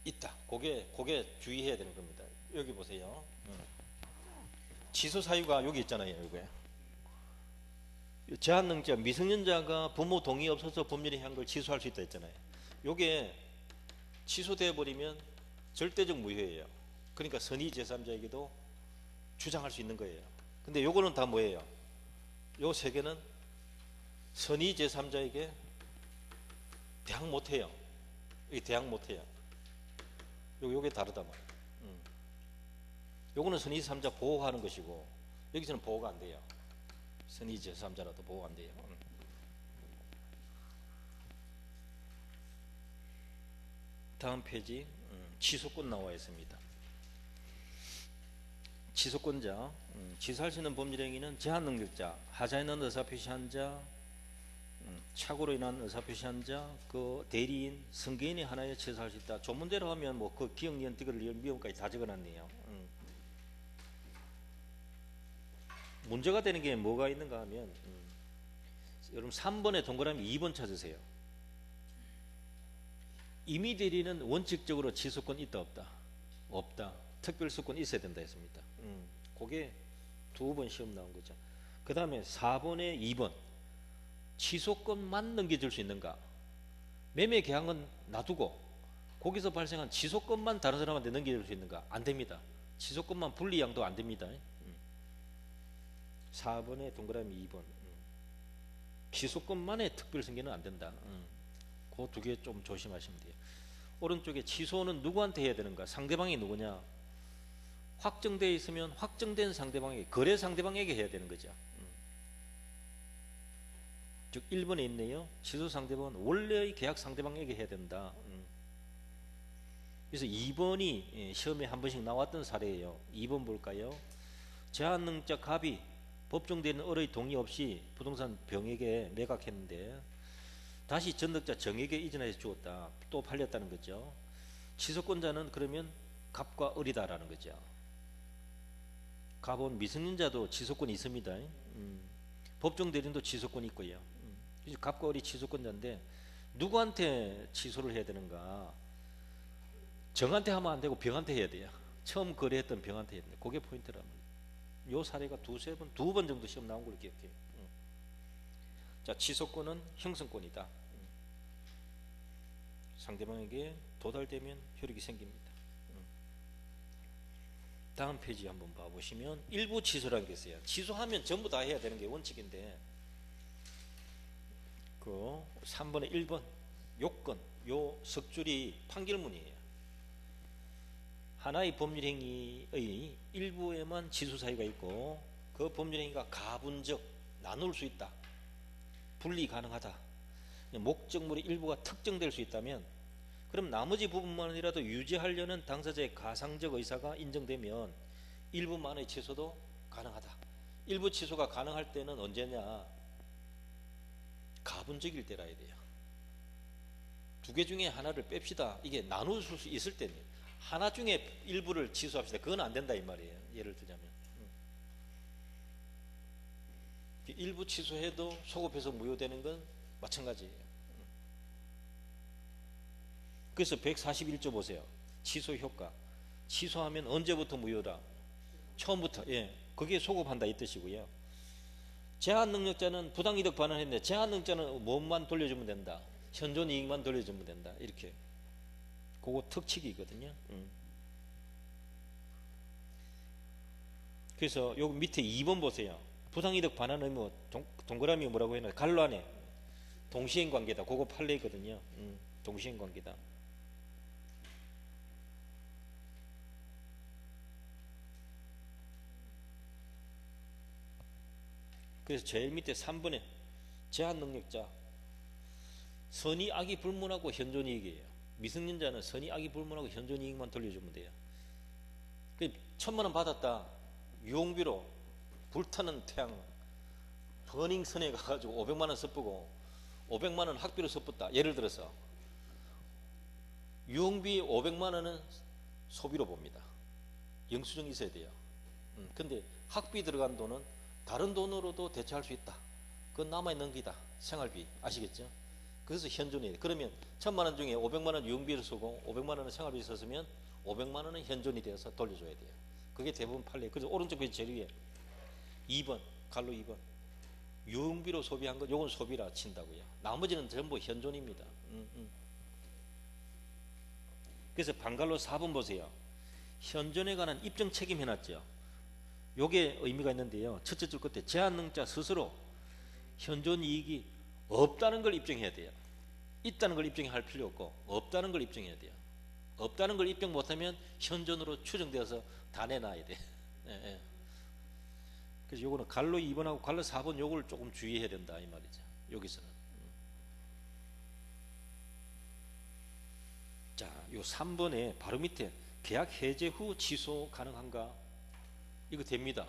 있다. 그게 주의해야 되는 겁니다. 여기 보세요. 취소 사유가 여기 있잖아요. 여기에. 제한 능력, 미성년자가 부모 동의 없어서 법률에 한 걸 취소할 수 있다 했잖아요. 요게 취소되어 버리면 절대적 무효예요. 그러니까 선의 제3자에게도 주장할 수 있는 거예요. 근데 요거는 다 뭐예요? 요 세 개는 선의 제3자에게 대항 못해요. 이 대항 못해요. 요게 다르다 말이에요. 요거는 선의 제3자 보호하는 것이고 여기서는 보호가 안 돼요. 선의 제3자라도 보호가 안 돼요. 다음 페이지 취소권 나와 있습니다. 취소권자, 취소할 수 있는 법률행위는 제한 능력자, 하자에 넣은 의사표시한 자, 착오로 인한 의사표시한 자, 그 대리인, 승계인이 하나에 취소할 수 있다. 조문대로 하면 뭐 그 기억니은 띠글 위험까지 다 적어놨네요. 문제가 되는 게 뭐가 있는가 하면 여러분 3번에 동그라미 2번 찾으세요. 임의 대리는 원칙적으로 취소권 있다 없다? 없다. 특별수권 있어야 된다 했습니다. 그게 2번 시험 나온 거죠. 그 다음에 4번에 2번 취소권만 넘겨줄 수 있는가? 매매 계약은 놔두고 거기서 발생한 취소권만 다른 사람한테 넘겨줄 수 있는가? 안 됩니다. 취소권만 분리양도 안 됩니다. 4번에 동그라미 2번 취소권만의 특별승계는 안 된다. 그 두 개 좀 조심하시면 돼요. 오른쪽에 취소는 누구한테 해야 되는가? 상대방이 누구냐? 확정되어 있으면 확정된 상대방에게, 거래 상대방에게 해야 되는 거죠. 즉 1번에 있네요. 취소 상대방은 원래의 계약 상대방에게 해야 된다. 그래서 2번이 시험에 한 번씩 나왔던 사례예요. 2번 볼까요? 제한능자 갑이 법정되는 을의 동의 없이 부동산 병에게 매각했는데 다시 전득자 정에게 이전해서 주었다. 또 팔렸다는 거죠. 취소권자는 그러면 갑과 을이다라는 거죠. 갑은 미성년자도 취소권이 있습니다. 법정 대리인도 취소권이 있고요. 갑과 을이 취소권자인데 누구한테 취소를 해야 되는가? 정한테 하면 안 되고 병한테 해야 돼요. 처음 거래했던 병한테 해야 돼요. 그게 포인트란 말이에요. 요 사례가 두 번 정도 시험 나온 걸 기억해요. 자, 취소권은 형성권이다. 상대방에게 도달되면 효력이 생깁니다. 다음 페이지 한번 봐보시면 일부 취소라는 게 있어요. 취소하면 전부 다 해야 되는 게 원칙인데 그 3번에 1번 요건, 요 석줄이 판결문이에요. 하나의 법률행위의 일부에만 취소 사유가 있고 그 법률행위가 가분적 나눌 수 있다. 분리 가능하다. 목적물의 일부가 특정될 수 있다면 그럼 나머지 부분만이라도 유지하려는 당사자의 가상적 의사가 인정되면 일부만의 취소도 가능하다. 일부 취소가 가능할 때는 언제냐? 가분적일 때라야 돼요. 두 개 중에 하나를 뺍시다. 이게 나눌 수 있을 때는 하나 중에 일부를 취소합시다. 그건 안 된다 이 말이에요. 예를 들자면 일부 취소해도 소급해서 무효되는 건 마찬가지예요. 그래서 141조 보세요. 취소 효과. 취소하면 언제부터 무효다? 처음부터. 예, 그게 소급한다 이 뜻이고요. 제한 능력자는 부당이득 반환했는데 제한 능력자는 뭐만 돌려주면 된다? 현존 이익만 돌려주면 된다. 이렇게. 그거 특칙이거든요. 그래서 여기 밑에 2번 보세요. 부당이득 반환 의무 동그라미 뭐라고 해놔? 갈로 안에 동시행 관계다. 그거 판례거든요. 동시행 관계다. 그래서 제일 밑에 3번에 제한 능력자 선의 악이 불문하고 현존 이익이에요. 미성년자는 선의 악이 불문하고 현존 이익만 돌려주면 돼요. 1,000만 원 받았다. 유흥비로 불타는 태양 버닝선에 가가지고 500만 원 섭부고 500만 원 학비로 섭붓다. 예를 들어서 유흥비 500만 원은 소비로 봅니다. 영수증이 있어야 돼요. 근데 학비 들어간 돈은 다른 돈으로도 대체할 수 있다. 그건 남아있는 기다. 생활비 아시겠죠? 그래서 현존이 그러면 1,000만 원 중에 500만 원 유흥비를 쓰고 500만 원은 생활비 썼으면 500만 원은 현존이 되어서 돌려줘야 돼요. 그게 대부분 판례. 그래서 오른쪽 페이지 제일 위에 2번 갈로 2번 유흥비로 소비한 것 요건 소비라 친다고요. 나머지는 전부 현존입니다. 그래서 반갈로 4번 보세요. 현존에 관한 입증 책임 해놨죠. 요게 의미가 있는데요. 첫째 줄 끝에 제한능자 스스로 현존 이익이 없다는 걸 입증해야 돼요. 있다는 걸 입증할 필요 없고 없다는 걸 입증해야 돼요. 없다는 걸 입증 못하면 현존으로 추정되어서 다 내놔야 돼. 예, 예. 그래서 요거는 갈로 2번하고 갈로 4번 요걸 조금 주의해야 된다 이 말이죠. 여기서는. 자, 요 3번에 바로 밑에 계약 해제 후 취소 가능한가? 이거 됩니다.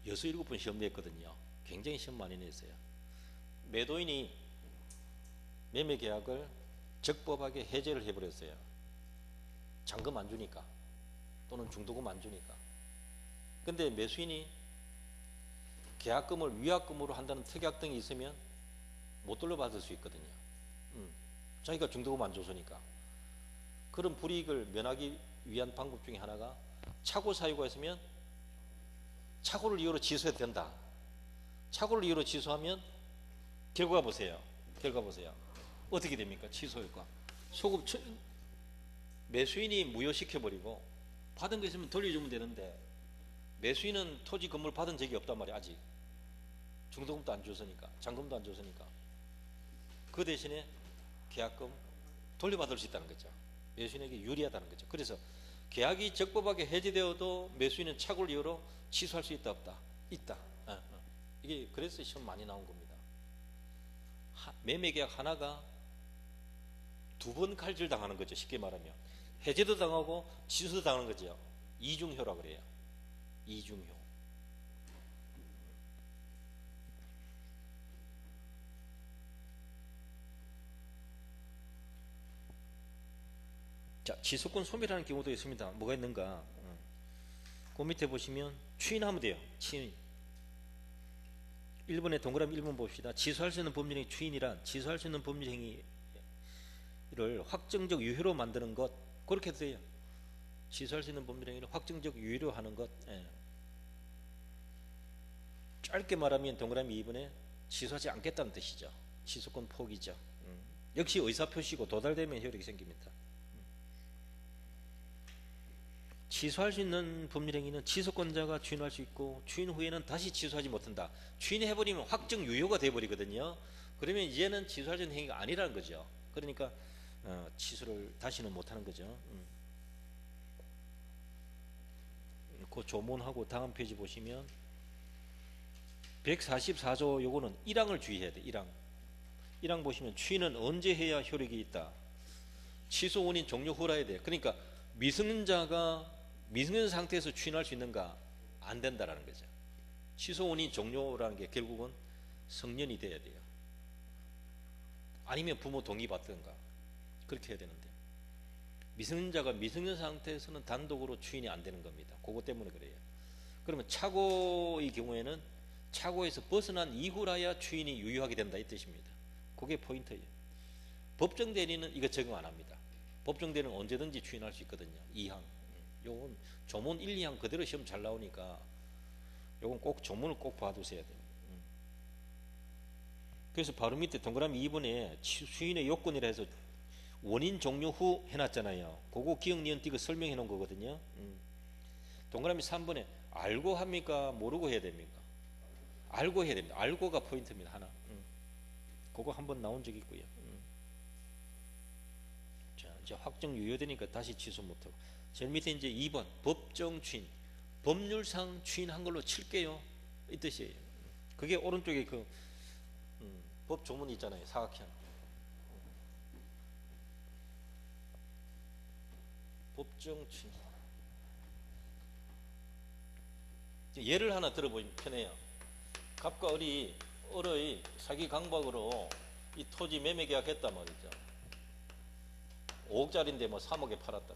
6, 7번 시험 냈거든요. 굉장히 시험 많이 냈어요. 매도인이 매매 계약을 적법하게 해제를 해버렸어요. 잔금 안 주니까, 또는 중도금 안 주니까. 근데 매수인이 계약금을 위약금으로 한다는 특약 등이 있으면 못 돌려받을 수 있거든요. 자기가 중도금 안 줬으니까. 그런 불이익을 면하기 위한 방법 중에 하나가 착오 사유가 있으면 착오를 이유로 취소해도 된다. 착오를 이유로 취소하면 결과 보세요. 결과 보세요. 어떻게 됩니까? 취소 효과. 소급 매수인이 무효시켜버리고 받은 거 있으면 돌려주면 되는데 매수인은 토지 건물 받은 적이 없단 말이야. 아직 중도금도 안 줬으니까, 잔금도 안 줬으니까. 그 대신에 계약금 돌려받을 수 있다는 거죠. 매수인에게 유리하다는 거죠. 그래서 계약이 적법하게 해지되어도 매수인은 착오를 이유로 취소할 수 있다 없다? 있다. 이게 그래서 시험 많이 나온 겁니다. 매매 계약 하나가 두 번 칼질 당하는 거죠. 쉽게 말하면 해제도 당하고 취소도 당하는 거죠. 이중효라 그래요. 이중효. 자, 지속권 소멸하는 경우도 있습니다. 뭐가 있는가? 그 밑에 보시면 추인하면 돼요. 추인. 1번에 동그라미 1번 봅시다. 취소할 수 있는 법률행위 추인이란 취소할 수 있는 법률행위를 확정적 유효로 만드는 것, 그렇게 돼요. 취소할 수 있는 법률행위를 확정적 유효로 하는 것. 짧게 말하면 동그라미 2번에 취소하지 않겠다는 뜻이죠. 취소권 포기죠. 역시 의사표시고 도달되면 효력이 생깁니다. 취소할 수 있는 법률행위는 취소권자가 추인할 수 있고 추인 후에는 다시 취소하지 못한다. 추인해버리면 확정 유효가 돼버리거든요. 그러면 이제는 취소할 수 있는 행위가 아니라는 거죠. 그러니까 취소를 다시는 못하는 거죠. 그 조문하고 다음 페이지 보시면 144조 요거는 1항을 주의해야 돼. 1항 보시면 추인은 언제 해야 효력이 있다. 취소 원인 종료 후라 해야 돼. 그러니까 미승인자가 미승인 상태에서 추인할 수 있는가? 안 된다라는 거죠. 취소 원인 종료라는 게 결국은 성년이 돼야 돼요. 아니면 부모 동의 받든가 그렇게 해야 되는데 미승인자가 미승인 상태에서는 단독으로 추인이 안 되는 겁니다. 그것 때문에 그래요. 그러면 착오의 경우에는 착오에서 벗어난 이후라야 추인이 유효하게 된다 이 뜻입니다. 그게 포인트예요. 법정 대리는 이거 적용 안 합니다. 법정 대리는 언제든지 추인할 수 있거든요. 2항. 요건 조문 1, 2항 그대로 시험 잘 나오니까 요건 꼭 조문을 꼭 봐두셔야 돼요. 그래서 바로 밑에 동그라미 2번에 추인의 요건이라 해서 원인 종료 후 해놨잖아요. 그거 기억, 니은, 띄고 설명해 놓은 거거든요. 동그라미 3번에 알고 합니까? 모르고 해야 됩니까? 알고 해야 됩니다. 알고가 포인트입니다. 하나. 그거 한번 나온 적 있고요. 자, 이제 확정 유효되니까 다시 취소 못하고. 제일 밑에 이제 2번 법정 추인. 법률상 추인한 걸로 칠게요. 이 뜻이에요. 그게 오른쪽에 그 법 조문 있잖아요. 사각형. 법정 추인. 예를 하나 들어보면 편해요. 갑과 을의 사기 강박으로 이 토지 매매 계약했단 말이죠. 5억짜리인데 뭐 3억에 팔았다.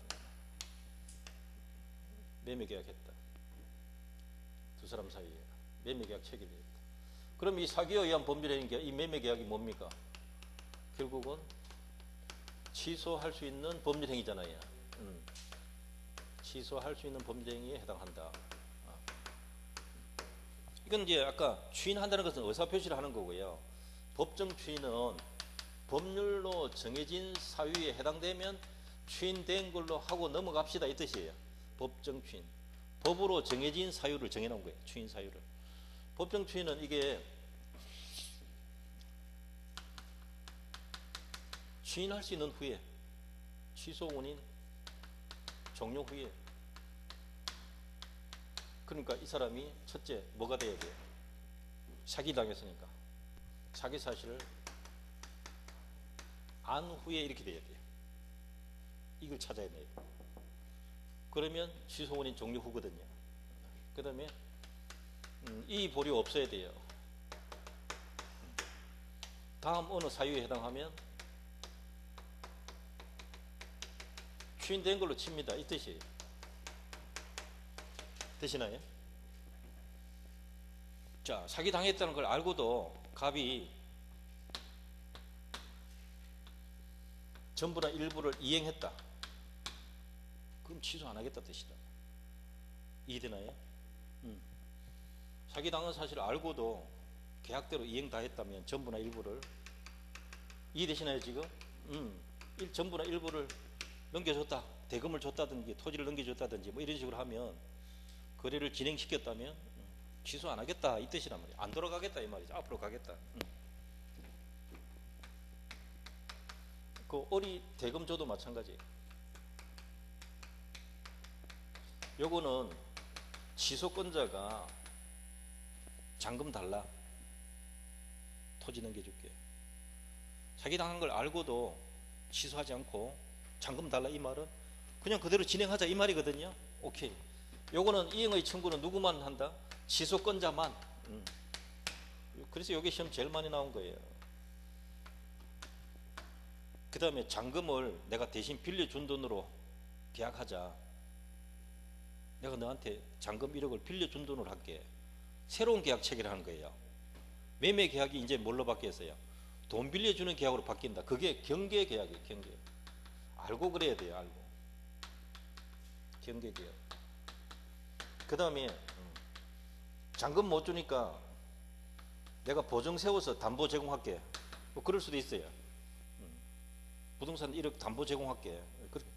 매매 계약했다. 두 사람 사이에 매매 계약 체결됐다. 그럼 이 사기에 의한 법률행위, 이 매매 계약이 뭡니까? 결국은 취소할 수 있는 법률행위잖아요. 취소할 수 있는 법률행위에 해당한다. 이건 이제 아까 추인한다는 것은 의사표시를 하는 거고요. 법정 추인은 법률로 정해진 사유에 해당되면 추인된 걸로 하고 넘어갑시다 이 뜻이에요. 법정 추인. 법으로 정해진 사유를 정해놓은 거예요. 추인 사유를. 법정 추인은 이게 추인할 수 있는 후에 취소 원인 종료 후에 그러니까 이 사람이 첫째 뭐가 돼야 돼요? 사기당했으니까 사기 사실을 안 후에 이렇게 돼야 돼요. 이걸 찾아야 돼요. 그러면 취소 원인 종료 후거든요. 그 다음에 이 보류 없어야 돼요. 다음 어느 사유에 해당하면 추인된 걸로 칩니다. 이 뜻이에요. 되시나요? 자, 사기당했다는 걸 알고도 갑이 전부나 일부를 이행했다. 그럼 취소 안 하겠다 뜻이다. 이해되나요? 사기당한 사실을 알고도 계약대로 이행 다 했다면 전부나 일부를, 이해되시나요 지금? 전부나 일부를 넘겨줬다, 대금을 줬다든지 토지를 넘겨줬다든지 뭐 이런 식으로 하면, 거래를 진행시켰다면 취소 안 하겠다 이 뜻이란 말이에요. 안 돌아가겠다 이 말이죠. 앞으로 가겠다. 그 어리 대금조도 마찬가지. 요거는 취소권자가 잔금 달라, 토지 넘겨줄게. 사기당한 걸 알고도 취소하지 않고 잔금 달라 이 말은 그냥 그대로 진행하자 이 말이거든요. 오케이. 요거는 이행의 청구는 누구만 한다? 취소권자만. 그래서 요게 시험 제일 많이 나온 거예요. 그 다음에 잔금을 내가 대신 빌려준 돈으로 계약하자. 내가 너한테 잔금 1억을 빌려준 돈으로 할게. 새로운 계약 체결을 하는 거예요. 매매 계약이 이제 뭘로 바뀌었어요? 돈 빌려주는 계약으로 바뀐다. 그게 경계 계약이에요. 경계. 알고 그래야 돼요. 알고. 경계 계약. 그 다음에 잔금 못 주니까 내가 보증 세워서 담보 제공할게. 뭐 그럴 수도 있어요. 부동산 1억 담보 제공할게.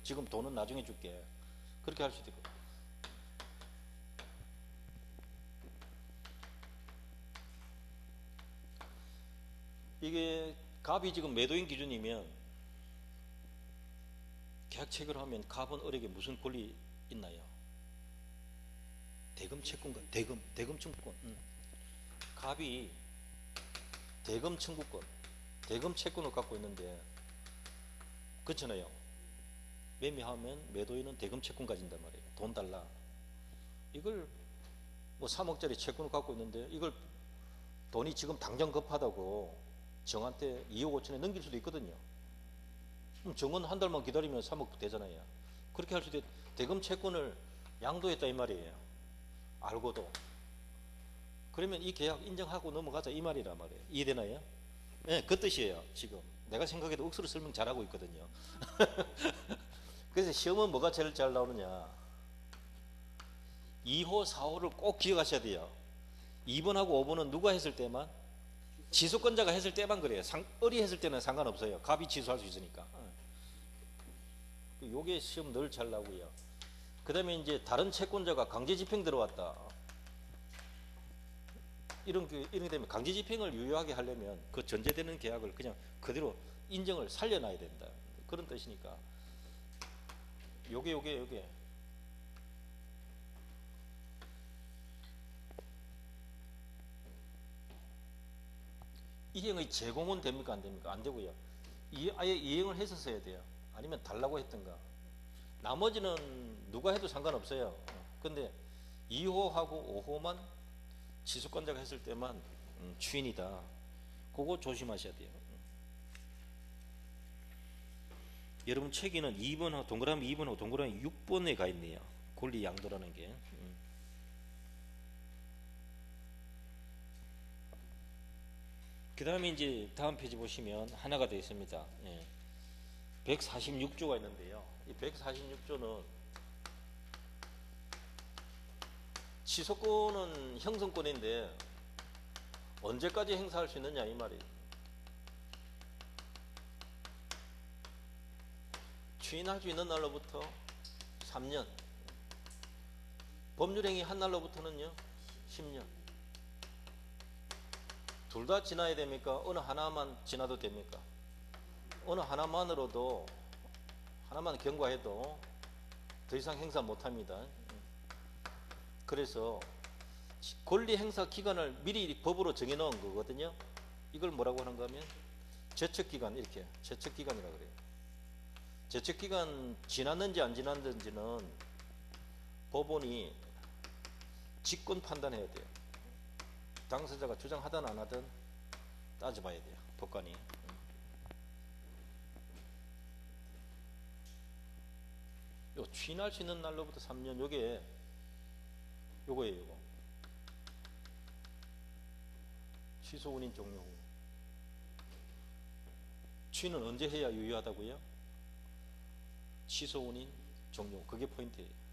지금 돈은 나중에 줄게. 그렇게 할 수도 있고. 이게 갑이 지금 매도인 기준이면 계약 체결하면 갑은 을에게 무슨 권리 있나요? 대금 채권과 대금 청구권. 갑이 대금 청구권, 대금 채권을 갖고 있는데, 그렇잖아요. 매매하면 매도인은 대금 채권 가진단 말이에요. 돈 달라. 이걸 뭐 3억짜리 채권을 갖고 있는데 이걸 돈이 지금 당장 급하다고 정한테 2억 5천에 넘길 수도 있거든요. 그럼 정은 한 달만 기다리면 3억 되잖아요. 그렇게 할 수도 있. 대금 채권을 양도했다 이 말이에요. 알고도. 그러면 이 계약 인정하고 넘어가자 이 말이란 말이에요. 이해되나요? 네, 그 뜻이에요. 지금 내가 생각해도 억수로 설명 잘하고 있거든요. 그래서 시험은 뭐가 제일 잘 나오느냐, 2호 4호를 꼭 기억하셔야 돼요. 2번하고 5번은 누가 했을 때만, 취소권자가 했을 때만 그래요. 을이 했을 때는 상관없어요. 갑이 취소할 수 있으니까. 요게 시험 늘 잘 나오고요. 그 다음에 이제 다른 채권자가 강제집행 들어왔다. 이런 게 되면 강제집행을 유효하게 하려면 그 전제되는 계약을 그냥 그대로 인정을 살려놔야 된다. 그런 뜻이니까. 요게. 이행의 제공은 됩니까? 안 됩니까? 안 되고요. 아예 이행을 했었어야 돼요. 아니면 달라고 했던가. 나머지는 누가 해도 상관없어요. 근데 2호하고 5호만 취소권자가 했을 때만 추인이다. 그거 조심하셔야 돼요. 여러분 책에는 2번하고 동그라미 2번하고 동그라미 6번에 가 있네요. 권리 양도라는 게. 그 다음에 이제 다음 페이지 보시면 하나가 되어 있습니다. 146조가 있는데요. 이 146조는 취소권은 형성권인데 언제까지 행사할 수 있느냐 이 말이에요. 추인할 수 있는 날로부터 3년, 법률행위 한 날로부터는요 10년. 둘 다 지나야 됩니까? 어느 하나만 지나도 됩니까? 어느 하나만으로도, 하나만 경과해도 더 이상 행사 못합니다. 그래서 권리 행사 기간을 미리 법으로 정해놓은 거거든요. 이걸 뭐라고 하는가 하면 제척기간, 이렇게 제척기간이라고 그래요. 제척기간 지났는지 안 지났는지는 법원이 직권 판단해야 돼요. 당사자가 주장하든 안 하든 따져봐야 돼요. 법관이. 요 취인할 수 있는 날로부터 3년, 요게 요거예요. 요거. 취소 운임 종료 후. 취는 언제 해야 유효하다고요? 취소 운임 종료. 그게 포인트예요.